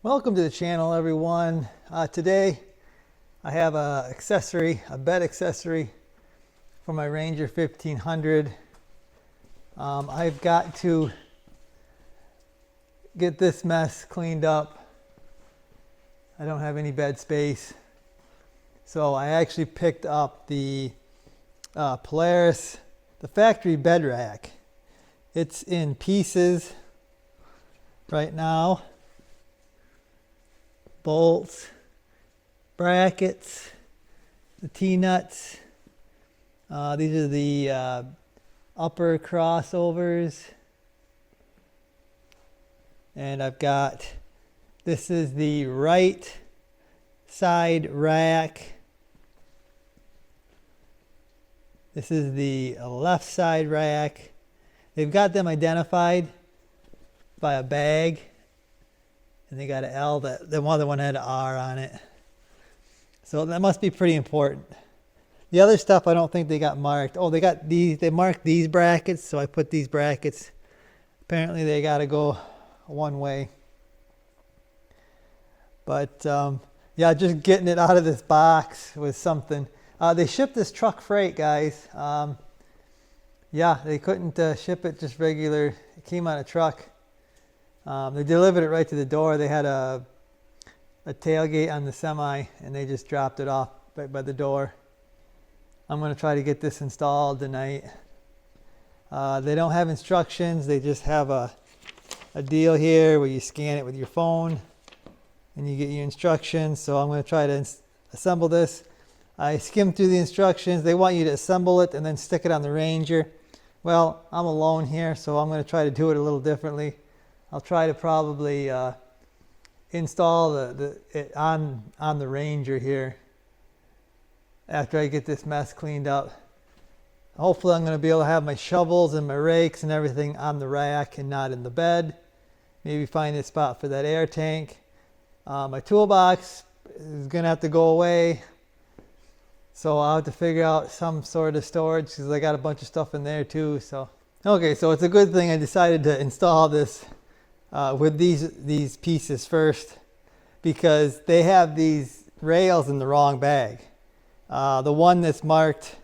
Welcome to the channel, everyone. Today I have a bed accessory for my Ranger 1500. I've got to get this mess cleaned up. I don't have any bed space, so I actually picked up the Polaris, the factory bed rack. It's in pieces right now. Bolts, brackets, the T-nuts. These are the upper crossovers. And I've got, this is the right side rack. This is the left side rack. They've got them identified by a bag. And they got an L, the other one had an R on it. So that must be pretty important. The other stuff I don't think they got marked. Oh, they marked these brackets, so I put these brackets. Apparently they got to go one way. But yeah, just getting it out of this box was something. They shipped this truck freight, guys. Yeah, they couldn't ship it just regular. It came on a truck. They delivered it right to the door. They had a tailgate on the semi, and they just dropped it off right by the door. I'm going to try to get this installed tonight. They don't have instructions. They just have a deal here where you scan it with your phone, and you get your instructions. So I'm going to try to assemble this. I skimmed through the instructions. They want you to assemble it and then stick it on the Ranger. Well, I'm alone here, so I'm going to try to do it a little differently. I'll try to probably install it on the Ranger here after I get this mess cleaned up. Hopefully I'm going to be able to have my shovels and my rakes and everything on the rack and not in the bed. Maybe find a spot for that air tank. My toolbox is going to have to go away, so I'll have to figure out some sort of storage because I got a bunch of stuff in there too. So okay, so it's a good thing I decided to install this with these pieces first, because they have these rails in the wrong bag. The one that's marked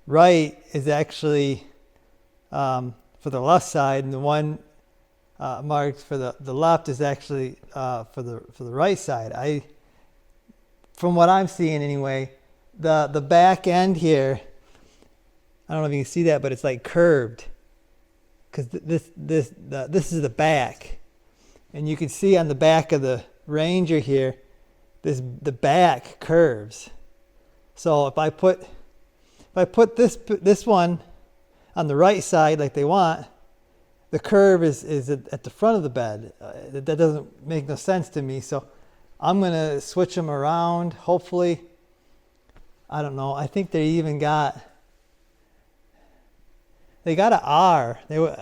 right is actually for the left side, and the one marked for the left is actually for the right side. From what I'm seeing anyway, the back end here, I don't know if you can see that, but it's like curved. Because this is the back, and you can see on the back of the Ranger here, the back curves. So if I put this one on the right side like they want, the curve is at the front of the bed. That doesn't make no sense to me. So I'm gonna switch them around. Hopefully, I don't know. I think they even got. They got an R. You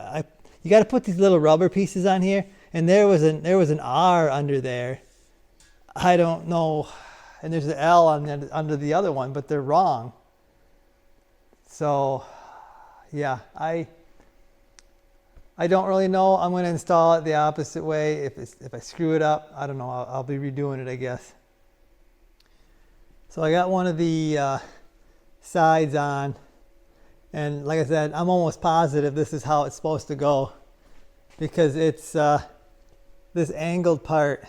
got to put these little rubber pieces on here, and there was an R under there. I don't know, and there's an L under the other one, but they're wrong. So, yeah, I don't really know. I'm going to install it the opposite way. If I screw it up, I don't know. I'll be redoing it, I guess. So I got one of the sides on. And like I said, I'm almost positive this is how it's supposed to go, because it's this angled part.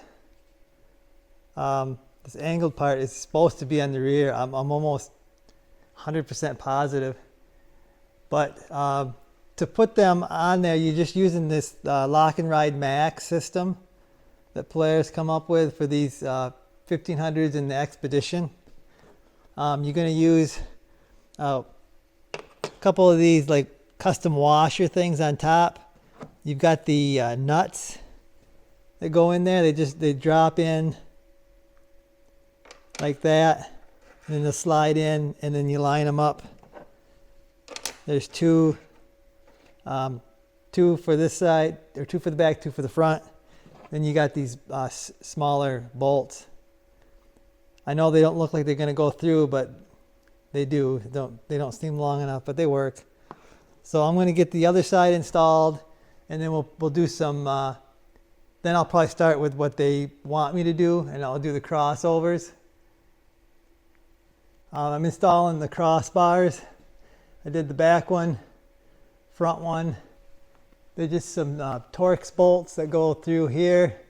This angled part is supposed to be on the rear. I'm almost 100% positive. But to put them on there, you're just using this Lock and Ride Max system that Polaris come up with for these 1500s in the Expedition. You're going to use couple of these like custom washer things on top. You've got the nuts that go in there. They drop in like that, and then they'll slide in, and then you line them up. There's two for this side, or two for the back, two for the front. Then you got these smaller bolts. I know they don't look like they're going to go through, but they do. They don't seem long enough, but they work. So I'm going to get the other side installed, and then we'll do some then I'll probably start with what they want me to do, and I'll do the crossovers. I'm installing the crossbars. I did the back one, front one. They're just some Torx bolts that go through here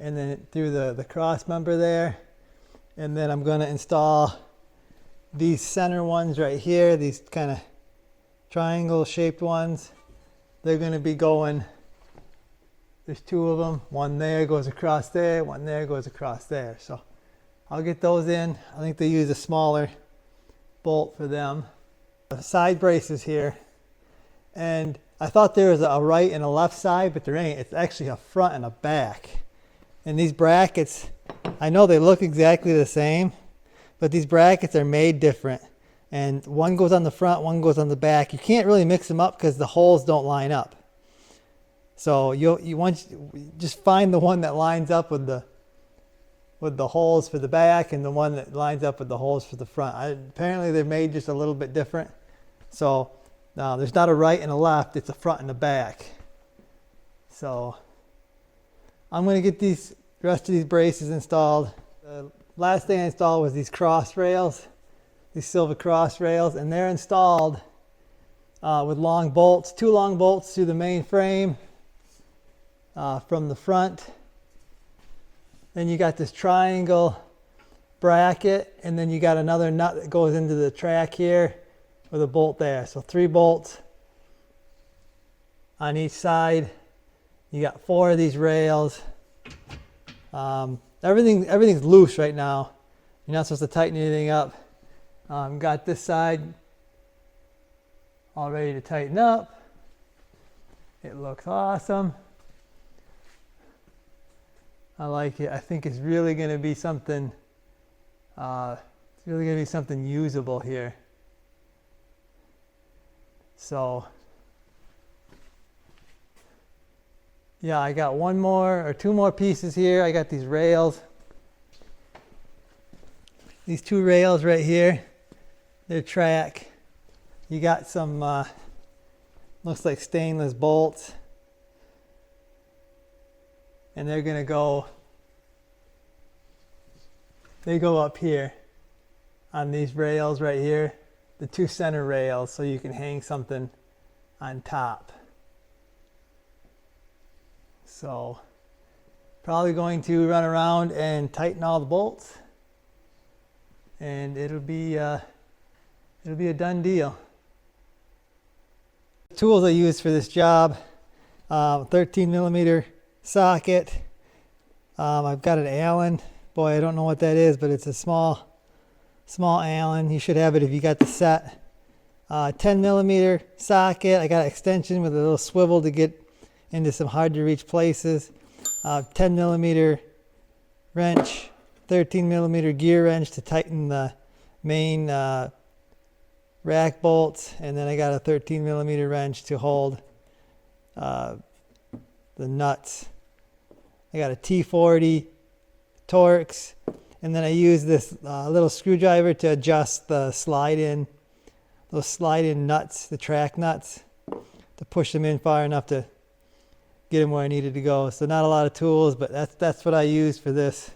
and then through the cross member there. And then I'm going to install these center ones right here, these kind of triangle shaped ones. They're going to be going, there's two of them, one there goes across there, one there goes across there. So I'll get those in. I think they use a smaller bolt for them. The side braces here, and I thought there was a right and a left side, but there ain't. It's actually a front and a back. And these brackets, I know they look exactly the same, but these brackets are made different. And one goes on the front, one goes on the back. You can't really mix them up because the holes don't line up. So you want just find the one that lines up with the holes for the back and the one that lines up with the holes for the front. Apparently they're made just a little bit different. So there's not a right and a left, it's a front and a back. So I'm going to get the rest of these braces installed. The last thing I installed was these cross rails, these silver cross rails, and they're installed with long bolts, 2 long bolts through the main frame from the front. Then you got this triangle bracket, and then you got another nut that goes into the track here with a bolt there. So 3 bolts on each side. You got 4 of these rails. Everything's loose right now. You're not supposed to tighten anything up. Got this side all ready to tighten up. It looks awesome. I like it. I think it's really going to be something. It's really going to be something usable here. So, yeah, I got 1 more or 2 more pieces here. I got these rails. These 2 rails right here. They're track. You got some, looks like stainless bolts. And they're going to go, they go up here on these rails right here, the 2 center rails, so you can hang something on top. So probably going to run around and tighten all the bolts, and it'll be a done deal. The tools I use for this job, 13mm socket. I've got an Allen. Boy, I don't know what that is, but it's a small Allen. You should have it if you got the set. 10mm socket. I got an extension with a little swivel to get into some hard to reach places. 10mm wrench, 13mm gear wrench to tighten the main rack bolts, and then I got a 13mm wrench to hold the nuts. I got a T40 Torx, and then I use this little screwdriver to adjust the those slide-in nuts, the track nuts, to push them in far enough to get them where I needed to go. So not a lot of tools, but that's what I use for this.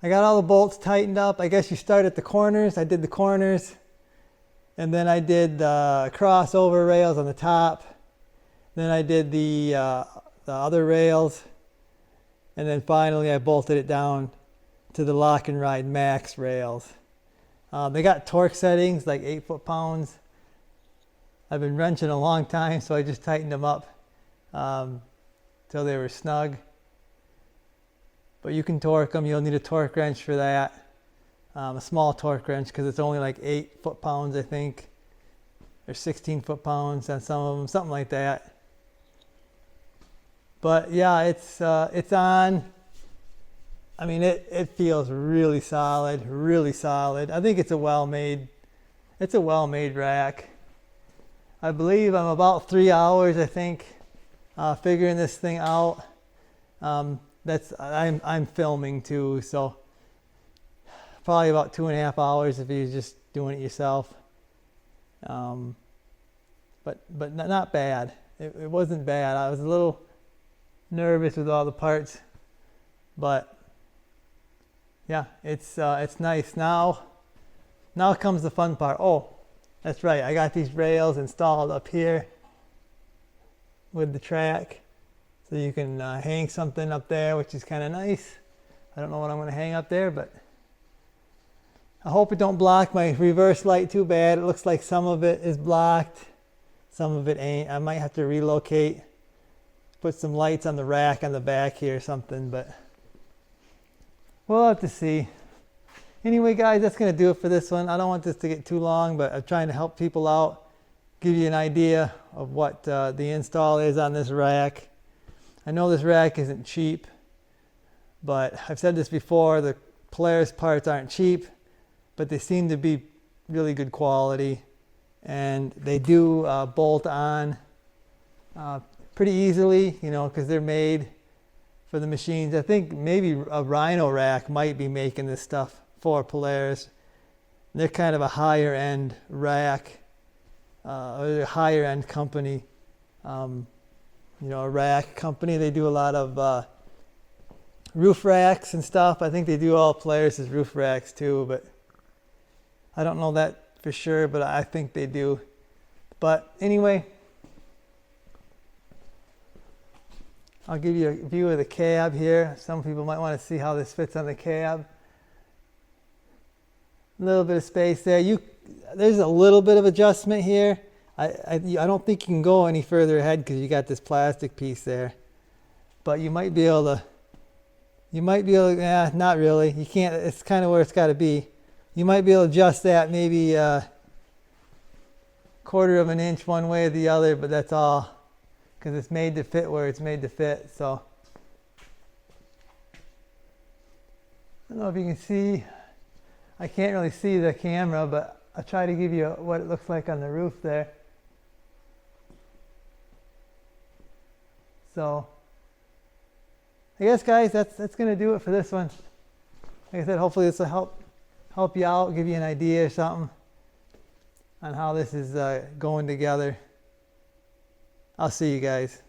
I got all the bolts tightened up. I guess you start at the corners. I did the corners, and then I did the crossover rails on the top. Then I did the other rails, and then finally I bolted it down to the Lock and Ride Max rails. They got torque settings like 8 foot-pounds. I've been wrenching a long time, so I just tightened them up till they were snug. But you can torque them. You'll need a torque wrench for that. A small torque wrench, because it's only like 8 foot-pounds, I think, or 16 foot-pounds on some of them, something like that. But yeah, it's on. I mean, it feels really solid, really solid. I think it's a well-made rack. I believe I'm about 3 hours, I think, figuring this thing out. I'm filming too, so probably about 2.5 hours if you're just doing it yourself. But not bad. It wasn't bad. I was a little nervous with all the parts, but yeah, it's nice. Now comes the fun part. Oh, that's right, I got these rails installed up here with the track, so you can hang something up there, which is kind of nice. I don't know what I'm going to hang up there, but I hope it don't block my reverse light too bad. It looks like some of it is blocked, some of it ain't. I might have to relocate, put some lights on the rack on the back here or something, but we'll have to see. Anyway, guys, that's going to do it for this one. I don't want this to get too long, but I'm trying to help people out, give you an idea of what the install is on this rack. I know this rack isn't cheap, but I've said this before, the Polaris parts aren't cheap, but they seem to be really good quality, and they do bolt on pretty easily, you know, because they're made for the machines. I think maybe a Rhino rack might be making this stuff for Polaris. They're kind of a higher end rack, or a higher end company. You know, a rack company. They do a lot of roof racks and stuff. I think they do all Polaris' roof racks too, but I don't know that for sure, but I think they do. But anyway, I'll give you a view of the cab here. Some people might want to see how this fits on the cab. A little bit of space there. There's a little bit of adjustment here. I don't think you can go any further ahead because you got this plastic piece there. But you might be able to, yeah, not really. You can't, it's kind of where it's got to be. You might be able to adjust that maybe a quarter of an inch one way or the other, but that's all, because it's made to fit where it's made to fit. So I don't know if you can see. I can't really see the camera, but I'll try to give you what it looks like on the roof there. So I guess, guys, that's going to do it for this one. Like I said, hopefully this will help you out, give you an idea or something on how this is going together. I'll see you guys.